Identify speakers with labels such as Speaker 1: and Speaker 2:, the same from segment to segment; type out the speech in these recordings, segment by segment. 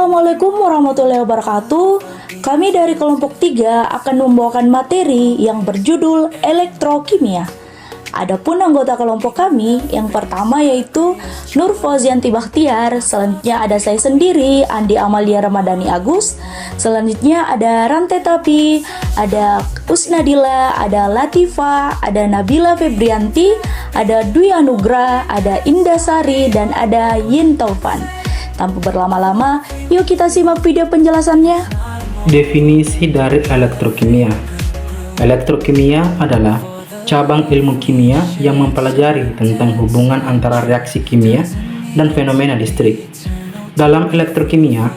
Speaker 1: Assalamualaikum warahmatullahi wabarakatuh. Kami dari kelompok 3 akan membawakan materi yang berjudul elektrokimia. Adapun anggota kelompok kami yang pertama yaitu Nur Fauzianti Bakhtiar, selanjutnya ada saya sendiri Andi Amalia Ramadhani Agus, selanjutnya ada Rante Tapi, ada Usnadila, ada Latifa, ada Nabila Febrianti, ada Dwi Anugrah, ada Indah Sari, dan ada Yin Taufan. Tanpa berlama-lama, yuk kita simak video penjelasannya.
Speaker 2: Definisi dari elektrokimia. Elektrokimia adalah cabang ilmu kimia yang mempelajari tentang hubungan antara reaksi kimia dan fenomena listrik. Dalam elektrokimia,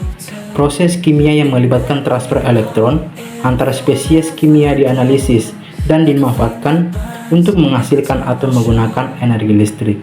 Speaker 2: proses kimia yang melibatkan transfer elektron antara spesies kimia dianalisis dan dimanfaatkan untuk menghasilkan atau menggunakan energi listrik.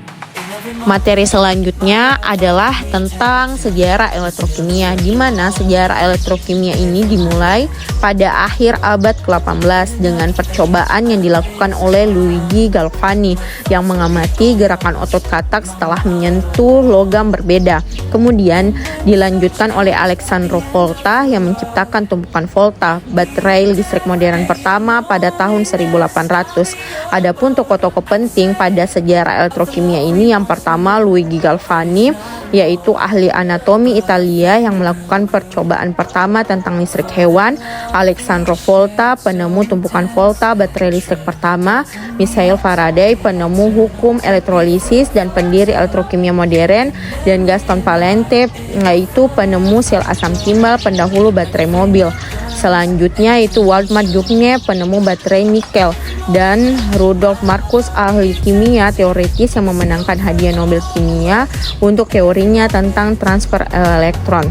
Speaker 3: Materi selanjutnya adalah tentang sejarah elektrokimia, di mana sejarah elektrokimia ini dimulai pada akhir abad ke-18 dengan percobaan yang dilakukan oleh Luigi Galvani yang mengamati gerakan otot katak setelah menyentuh logam berbeda. Kemudian dilanjutkan oleh Alessandro Volta yang menciptakan tumpukan volta, baterai listrik modern pertama pada tahun 1800. Adapun tokoh-tokoh penting pada sejarah elektrokimia ini yang pertama Luigi Galvani, yaitu ahli anatomi Italia yang melakukan percobaan pertama tentang listrik hewan. Alessandro Volta, penemu tumpukan volta baterai listrik pertama. Michael Faraday, penemu hukum elektrolisis dan pendiri elektrokimia modern. Dan Gaston Valente, yaitu penemu sel asam timbal, pendahulu baterai mobil. Selanjutnya itu Waldemar Duquesne, penemu baterai nikel, dan Rudolf Marcus, ahli kimia teoritis yang memenangkan hadiah Nobel kimia untuk teorinya tentang transfer elektron.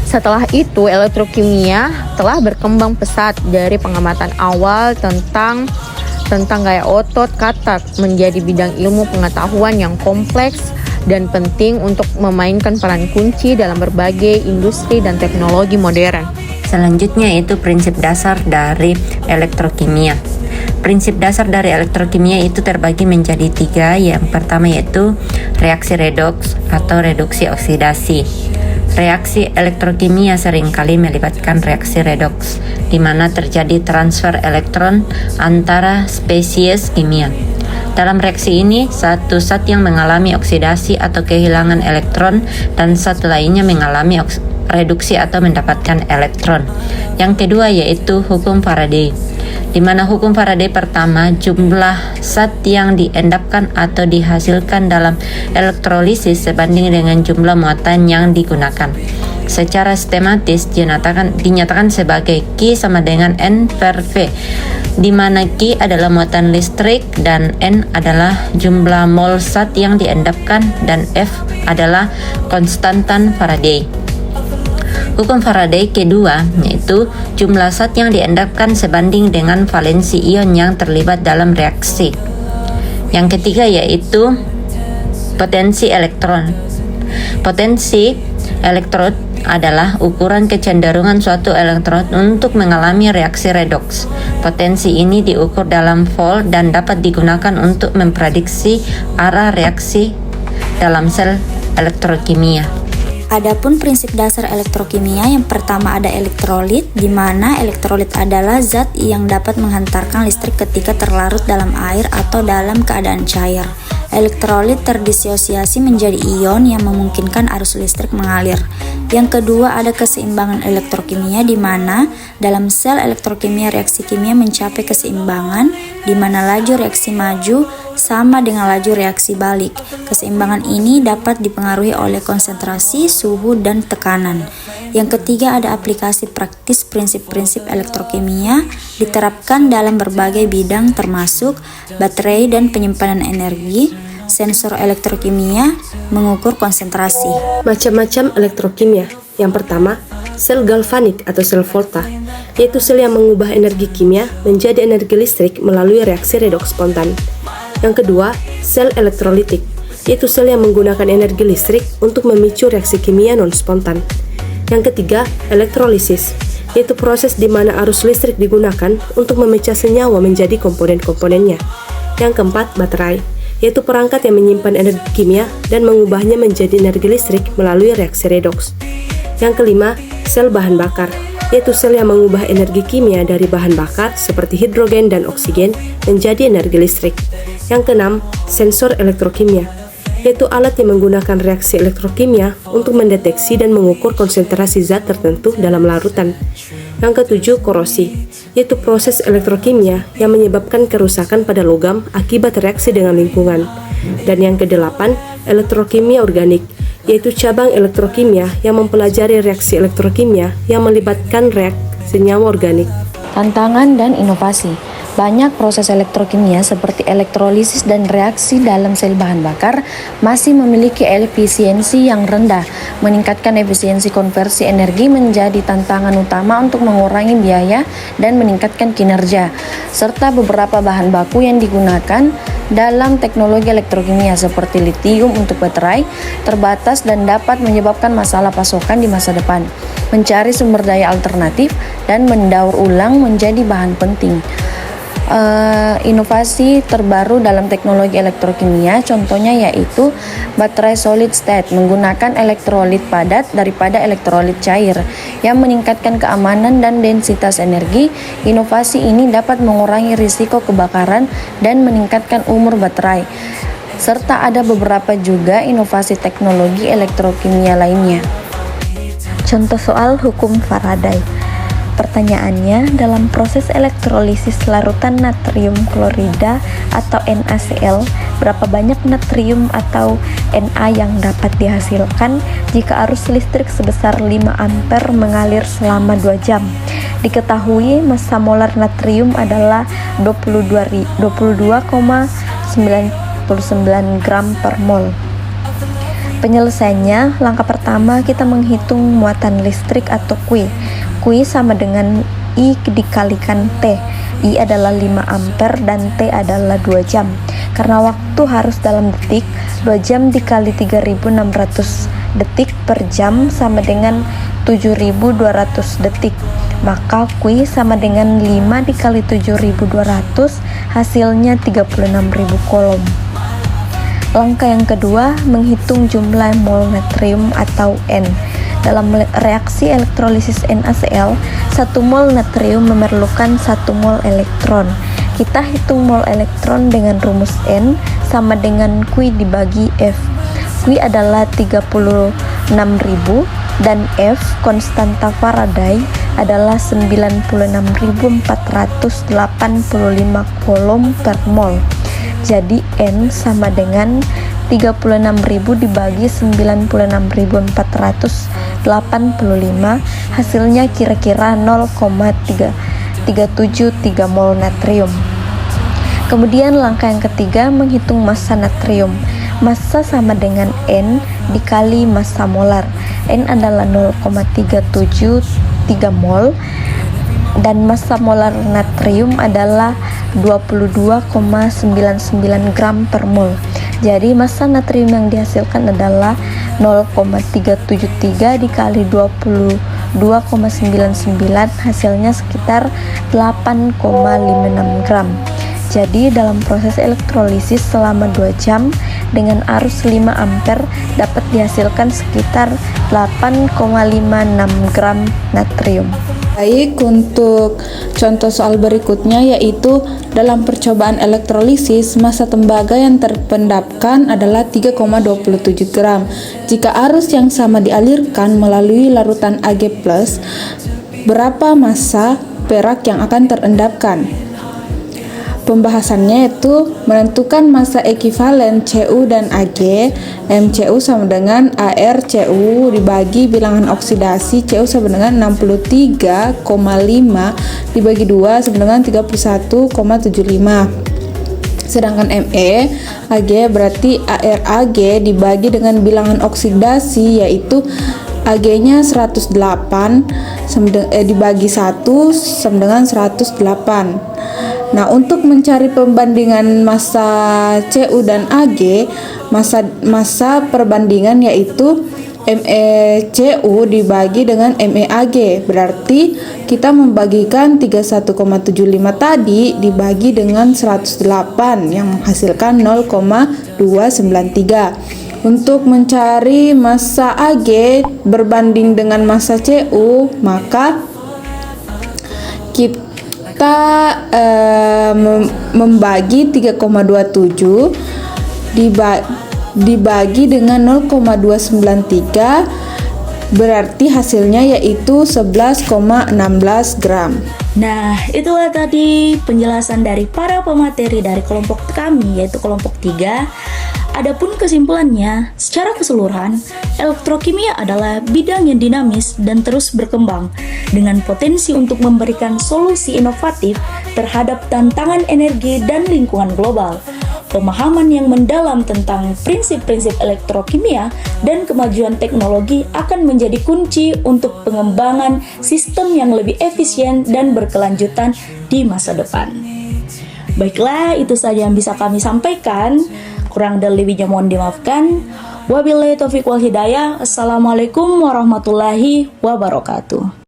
Speaker 3: Setelah itu, elektrokimia telah berkembang pesat dari pengamatan awal tentang gaya otot katak menjadi bidang ilmu pengetahuan yang kompleks dan penting untuk memainkan peran kunci dalam berbagai industri dan teknologi modern.
Speaker 4: Selanjutnya itu prinsip dasar dari elektrokimia. Prinsip dasar dari elektrokimia itu terbagi menjadi 3. Yang pertama yaitu reaksi redoks atau reduksi oksidasi. Reaksi elektrokimia seringkali melibatkan reaksi redoks, di mana terjadi transfer elektron antara spesies kimia. Dalam reaksi ini, satu zat yang mengalami oksidasi atau kehilangan elektron dan zat lainnya mengalami reduksi atau mendapatkan elektron. Yang kedua yaitu hukum Faraday, di mana hukum Faraday pertama, jumlah zat yang diendapkan atau dihasilkan dalam elektrolisis sebanding dengan jumlah muatan yang digunakan. Secara sistematis dinyatakan sebagai Q sama dengan N per V, di mana Q adalah muatan listrik dan N adalah jumlah mol zat yang diendapkan dan F adalah konstantan Faraday. Hukum Faraday kedua yaitu jumlah zat yang diendapkan sebanding dengan valensi ion yang terlibat dalam reaksi. Yang ketiga yaitu potensi elektron. Potensi elektrod adalah ukuran kecenderungan suatu elektron untuk mengalami reaksi redoks. Potensi ini diukur dalam volt dan dapat digunakan untuk memprediksi arah reaksi dalam sel elektrokimia.
Speaker 5: Adapun prinsip dasar elektrokimia, yang pertama ada elektrolit, di mana elektrolit adalah zat yang dapat menghantarkan listrik ketika terlarut dalam air atau dalam keadaan cair. Elektrolit terdisosiasi menjadi ion yang memungkinkan arus listrik mengalir. Yang kedua ada keseimbangan elektrokimia, di mana dalam sel elektrokimia reaksi kimia mencapai keseimbangan, di mana laju reaksi maju sama dengan laju reaksi balik. Keseimbangan ini dapat dipengaruhi oleh konsentrasi, suhu, dan tekanan. Yang ketiga ada aplikasi praktis prinsip-prinsip elektrokimia diterapkan dalam berbagai bidang termasuk baterai dan penyimpanan energi, sensor elektrokimia, mengukur konsentrasi.
Speaker 6: Macam-macam elektrokimia. Yang pertama, sel galvanik atau sel volta, yaitu sel yang mengubah energi kimia menjadi energi listrik melalui reaksi redoks spontan. Yang kedua, sel elektrolitik, yaitu sel yang menggunakan energi listrik untuk memicu reaksi kimia non-spontan. Yang ketiga, elektrolisis, yaitu proses di mana arus listrik digunakan untuk memecah senyawa menjadi komponen-komponennya. Yang keempat, baterai, yaitu perangkat yang menyimpan energi kimia dan mengubahnya menjadi energi listrik melalui reaksi redoks. Yang kelima, sel bahan bakar, yaitu sel yang mengubah energi kimia dari bahan bakar seperti hidrogen dan oksigen menjadi energi listrik. Yang keenam, sensor elektrokimia, yaitu alat yang menggunakan reaksi elektrokimia untuk mendeteksi dan mengukur konsentrasi zat tertentu dalam larutan. Yang ketujuh, korosi, yaitu proses elektrokimia yang menyebabkan kerusakan pada logam akibat reaksi dengan lingkungan. Dan yang kedelapan, elektrokimia organik, yaitu cabang elektrokimia yang mempelajari reaksi elektrokimia yang melibatkan senyawa organik.
Speaker 7: Tantangan dan inovasi. Banyak proses elektrokimia seperti elektrolisis dan reaksi dalam sel bahan bakar masih memiliki efisiensi yang rendah. Meningkatkan efisiensi konversi energi menjadi tantangan utama untuk mengurangi biaya dan meningkatkan kinerja, serta beberapa bahan baku yang digunakan dalam teknologi elektrokimia seperti litium untuk baterai terbatas dan dapat menyebabkan masalah pasokan di masa depan. Mencari sumber daya alternatif dan mendaur ulang menjadi bahan penting. Inovasi terbaru dalam teknologi elektrokimia contohnya yaitu baterai solid state menggunakan elektrolit padat daripada elektrolit cair yang meningkatkan keamanan dan densitas energi. Inovasi ini dapat mengurangi risiko kebakaran dan meningkatkan umur baterai. Serta ada beberapa juga inovasi teknologi elektrokimia lainnya.
Speaker 1: Contoh soal hukum Faraday. Pertanyaannya, dalam proses elektrolisis larutan natrium klorida atau NaCl, berapa banyak natrium atau Na yang dapat dihasilkan jika arus listrik sebesar 5 ampere mengalir selama 2 jam? Diketahui massa molar natrium adalah 22,99 gram per mol. Penyelesaiannya, langkah pertama kita menghitung muatan listrik atau Q. Q sama dengan I dikalikan T. I adalah 5 ampere dan T adalah 2 jam. Karena waktu harus dalam detik, 2 jam dikali 3600 detik per jam sama dengan 7200 detik. Maka Q sama dengan 5 dikali 7200, hasilnya 36.000 kolom. Langkah yang kedua, menghitung jumlah mol natrium atau N. Dalam reaksi elektrolisis NaCl, 1 mol natrium memerlukan 1 mol elektron. Kita hitung mol elektron dengan rumus N sama dengan Q dibagi F. Q adalah 36.000 dan F, konstanta Faraday, adalah 96.485 kolom per mol. Jadi N sama dengan 36.000 dibagi 96.485, hasilnya kira-kira 0,373 mol natrium. Kemudian langkah yang ketiga, menghitung massa natrium. Massa sama dengan N dikali massa molar. N adalah 0,373 mol dan massa molar natrium adalah 22,99 gram per mol. Jadi massa natrium yang dihasilkan adalah 0,373 dikali 22,99, hasilnya sekitar 8,56 gram. Jadi dalam proses elektrolisis selama 2 jam dengan arus 5 ampere dapat dihasilkan sekitar 8,56 gram natrium.
Speaker 8: Baik, untuk contoh soal berikutnya yaitu dalam percobaan elektrolisis massa tembaga yang terpendapkan adalah 3,27 gram. Jika arus yang sama dialirkan melalui larutan Ag+, berapa massa perak yang akan terendapkan? Pembahasannya yaitu menentukan massa ekivalen Cu dan Ag. MCu sama dengan ArCu dibagi bilangan oksidasi Cu sama dengan 63,5 dibagi 2 sama dengan 31,75. Sedangkan Me Ag berarti ArAg dibagi dengan bilangan oksidasi yaitu Ag-nya 108 dibagi 1 sama dengan 108. Nah, untuk mencari pembandingan massa Cu dan Ag, massa perbandingan yaitu MECu dibagi dengan MEAg. Berarti kita membagikan 31,75 tadi dibagi dengan 108 yang menghasilkan 0,293. Untuk mencari massa Ag berbanding dengan massa Cu, maka kita membagi 3,27 dibagi dengan 0,293, berarti hasilnya yaitu 11,16 gram.
Speaker 1: Nah, itulah tadi penjelasan dari para pemateri dari kelompok kami, yaitu kelompok 3. Adapun kesimpulannya, secara keseluruhan, elektrokimia adalah bidang yang dinamis dan terus berkembang dengan potensi untuk memberikan solusi inovatif terhadap tantangan energi dan lingkungan global. Pemahaman yang mendalam tentang prinsip-prinsip elektrokimia dan kemajuan teknologi akan menjadi kunci untuk pengembangan sistem yang lebih efisien dan berkelanjutan di masa depan. Baiklah, itu saja yang bisa kami sampaikan. Kurang dan lebihnya mohon dimaafkan. Wabillahi taufiq wal hidayah. Assalamualaikum warahmatullahi wabarakatuh.